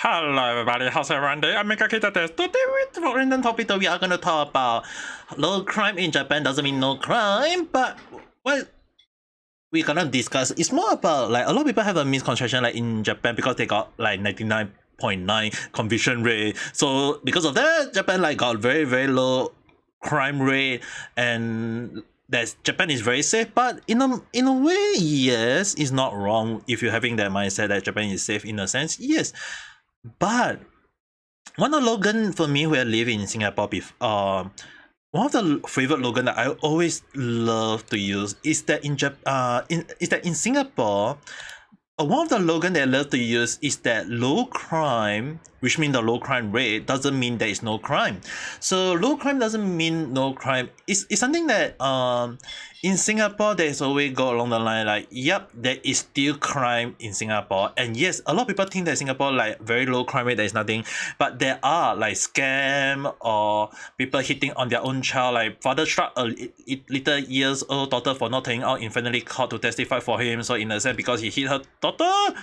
Hello everybody, how's everyone doing? Ame Gakita. Today with random topic that we are gonna talk about low crime in Japan doesn't mean no crime, but what we're gonna discuss is more about like a lot of people have a misconception like in Japan because they got like 99.9 conviction rate. So because of that, Japan like got very low crime rate, and that Japan is very safe. But in a way, yes, it's not wrong if you're having that mindset that Japan is safe in a sense. Yes, but one of the Logan for me who I live in Singapore one of the favorite Logan that I always love to use is that in Singapore, one of the Logan that I love to use is that low crime, which means the low crime rate doesn't mean there is no crime. So low crime doesn't mean no crime. It's something that in Singapore there's always go along the line like, yep, there is still crime in Singapore. And yes, a lot of people think that Singapore like very low crime rate, there is nothing. But there are like scam or people hitting on their own child, like father struck a little years old daughter for not turning out in finally court to testify for him. So in a sense, because he hit her daughter,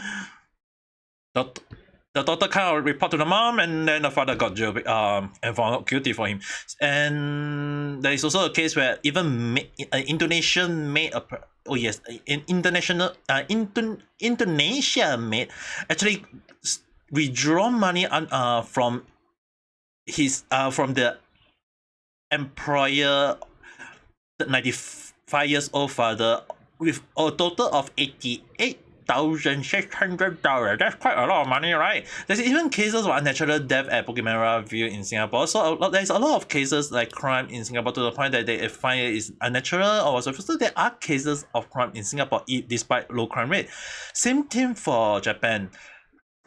the daughter kind of report to the mom, and then the father got jailed and found guilty for him. And there is also a case where even Indonesia made a Indonesia made actually withdraw money from his from the employer, the 95 years old father, with a total of $88,600. That's quite a lot of money, right? There's even cases of unnatural death at Bukit Merah View in Singapore. So there's a lot of cases like crime in Singapore to the point that they find it is unnatural or whatsoever. So there are cases of crime in Singapore despite low crime rate. Same thing for Japan.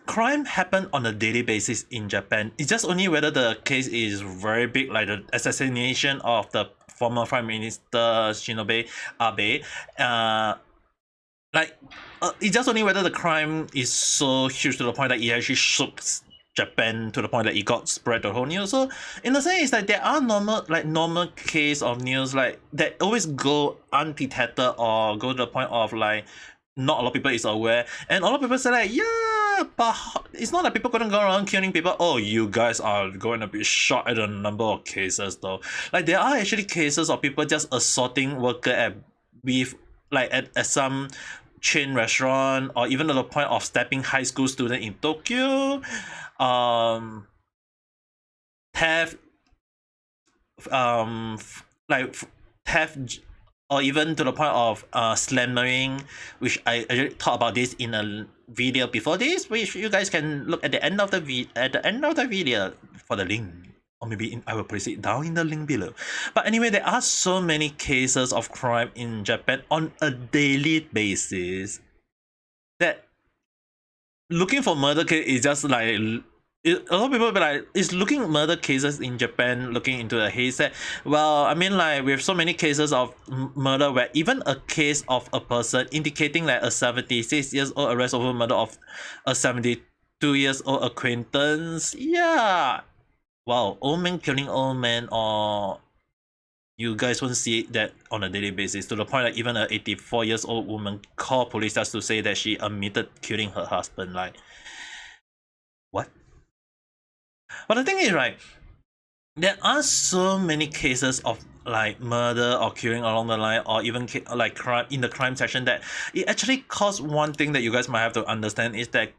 Crime happen on a daily basis in Japan. It's just only whether the case is very big, like the assassination of the former Prime Minister Shinobe Abe. It's just only whether the crime is so huge to the point that it actually shook Japan to the point that it got spread the whole news. So in a sense, it's like there are normal case of news like that always go undetected or go to the point of like not a lot of people is aware, and a lot of people say like, yeah, but it's not like people gonna go around killing people. Oh, you guys are going to be shocked at the number of cases though. Like there are actually cases of people just assaulting worker at some chain restaurant, or even to the point of stabbing high school student in Tokyo, theft, theft, or even to the point of slandering, which I already talked about this in a video before this, which you guys can look at the end of the video for the link, or maybe I will place it down in the link below. But anyway, there are so many cases of crime in Japan on a daily basis that looking for murder case is just like a lot of people will be like, is looking murder cases in Japan looking into the haystack? Well, I mean, like we have so many cases of murder where even a case of a person indicating like a 76 years old arrest over murder of a 72 years old acquaintance. Yeah, wow, old man killing old man, or you guys won't see that on a daily basis, to the point that even an 84 years old woman called police just to say that she admitted killing her husband. Like, what? But the thing is, right, there are so many cases of like murder or killing along the line, or even like crime in the crime section, that it actually caused one thing that you guys might have to understand is that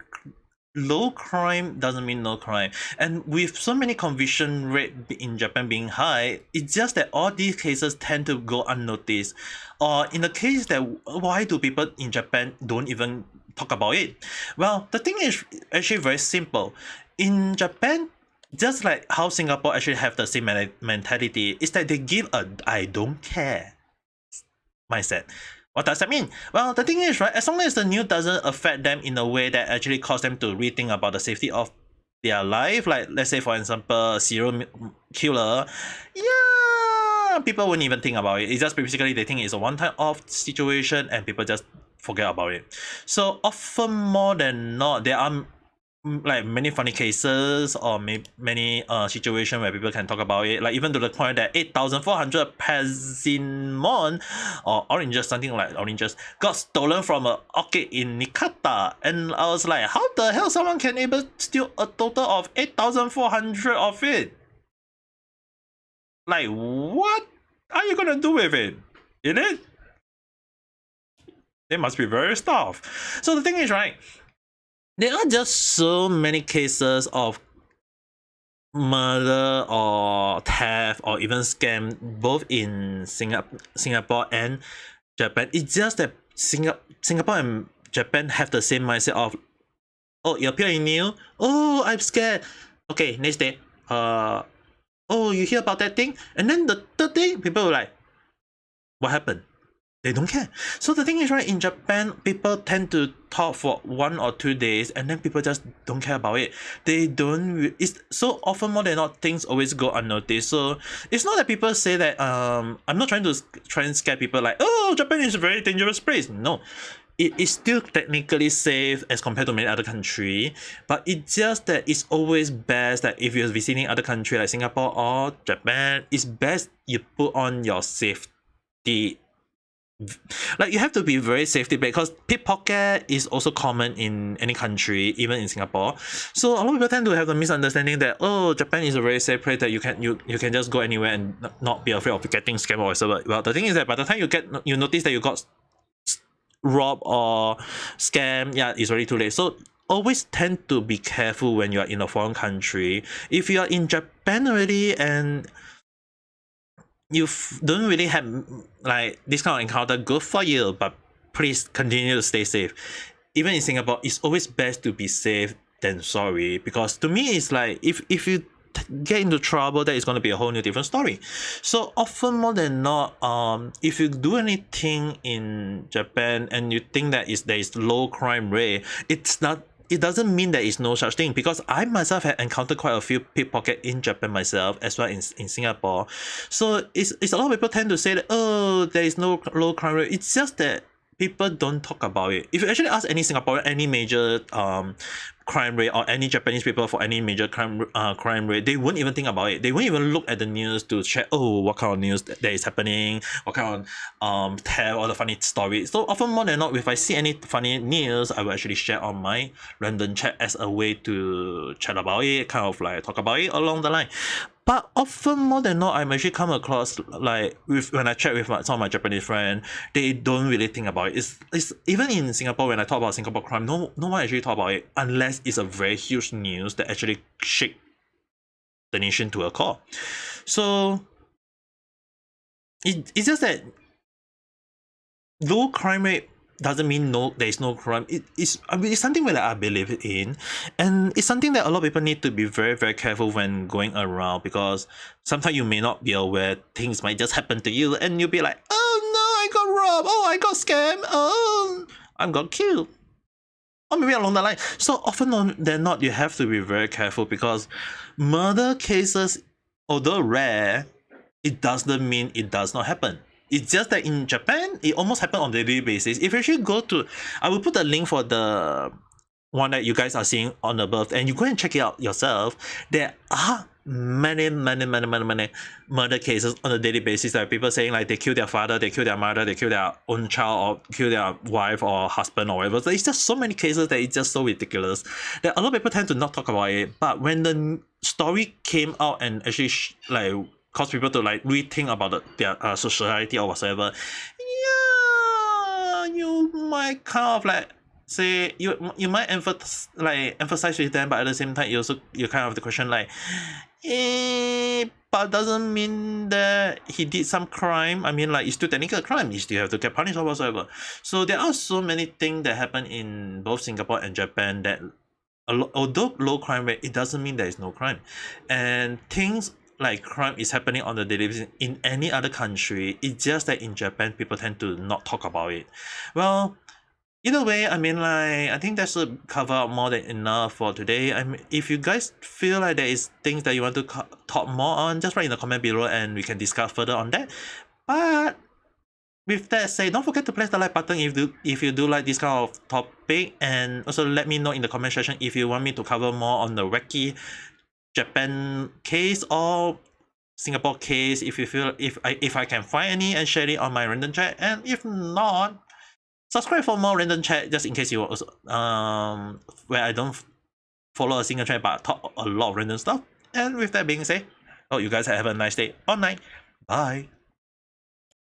low crime doesn't mean no crime. And with so many conviction rate in Japan being high, it's just that all these cases tend to go unnoticed. Or in the case that why do people in Japan don't even talk about it? Well, the thing is actually very simple. In Japan, just like how Singapore actually have the same mentality, is that they give a I don't care mindset. What does that mean? Well, the thing is, right, as long as the news doesn't affect them in a way that actually cause them to rethink about the safety of their life, like let's say for example serial killer, yeah, people wouldn't even think about it. It's just basically they think it's a one-time off situation and people just forget about it. So often more than not, there are like many funny cases or many situation where people can talk about it, like even to the point that 8,400 persimmon or oranges, something like oranges, got stolen from a orchid in Nikata. And I was like, how the hell someone can able steal a total of 8,400 of it? Like, what are you gonna do with it? In it? They must be very starved. So the thing is, right, there are just so many cases of murder or theft or even scam both in Singapore and Japan. It's just that Singapore and Japan have the same mindset of, oh, you appear in new, oh, I'm scared. Okay, next day, oh, you hear about that thing? And then the third day, people were like, what happened? They don't care. So the thing is, right, in Japan, people tend to talk for 1 or 2 days and then people just don't care about it. They don't, it's so often more than not, things always go unnoticed. So it's not that people say that, I'm not trying to try and scare people like, oh, Japan is a very dangerous place. No. It is still technically safe as compared to many other country, but it's just that it's always best that if you're visiting other country like Singapore or Japan, it's best you put on your safety. Like you have to be very safety because pickpocket is also common in any country, even in Singapore. So a lot of people tend to have the misunderstanding that, oh, Japan is a very safe place that you can just go anywhere and not be afraid of getting scammed or whatever. Well, the thing is that by the time you notice that you got robbed or scammed, yeah, it's already too late. So always tend to be careful when you are in a foreign country. If you are in Japan already and you don't really have like this kind of encounter, good for you, but please continue to stay safe. Even in Singapore, it's always best to be safe than sorry, because to me it's like if you get into trouble, that is going to be a whole new different story. So often more than not, if you do anything in Japan and you think that there is low crime rate, it doesn't mean there is no such thing, because I myself have encountered quite a few pickpocket in Japan myself as well in Singapore. So it's a lot of people tend to say that, oh, there is no low crime rate. It's just that people don't talk about it. If you actually ask any Singaporean any major crime rate or any Japanese people for any major crime rate, they won't even think about it. They won't even look at the news to check, oh, what kind of news that is happening, what kind of tell all the funny stories. So often more than not, if I see any funny news, I will actually share on my random chat as a way to chat about it, kind of like talk about it along the line. But often more than not, I'm actually come across like when I chat with some of my Japanese friends, they don't really think about it. It's even in Singapore, when I talk about Singapore crime, no one actually talk about it unless it's a very huge news that actually shake the nation to a core. So it's just that low crime rate doesn't mean there is no crime. It's something that I believe in, and it's something that a lot of people need to be very, very careful when going around, because sometimes you may not be aware, things might just happen to you and you'll be like, oh no, I got robbed, oh, I got scammed, oh, I got killed, or maybe along the line. So often than not, you have to be very careful, because murder cases, although rare, it doesn't mean it does not happen. It's just that in Japan, it almost happens on a daily basis. If you actually go to, I will put the link for the one that you guys are seeing on above, and you go and check it out yourself. There are many murder cases on a daily basis. There are people saying like they kill their father, they kill their mother, they kill their own child, or kill their wife or husband or whatever. So it's just so many cases that it's just so ridiculous that a lot of people tend to not talk about it. But when the story came out and actually like cause people to like rethink about their society or whatsoever, yeah, you might kind of like say you might emphasize with them, but at the same time you kind of have the question like, but doesn't mean that he did some crime. I mean, like, it's still technically a crime. You still have to get punished or whatsoever. So there are so many things that happen in both Singapore and Japan that although low crime rate, it doesn't mean there is no crime. And things like crime is happening on the daily basis in any other country. It's just that in Japan, people tend to not talk about it. Well, either way, I mean, like, I think that should cover up more than enough for today. I mean, if you guys feel like there is things that you want to talk more on, just write in the comment below and we can discuss further on that. But with that said, don't forget to press the like button if you do like this kind of topic, and also let me know in the comment section if you want me to cover more on the wacky Japan case or Singapore case, if you feel if I can find any, and share it on my random chat. And if not, subscribe for more random chat, just in case you also where I don't follow a single trend but talk a lot of random stuff. And with that being said, oh, you guys have a nice day or night. Bye.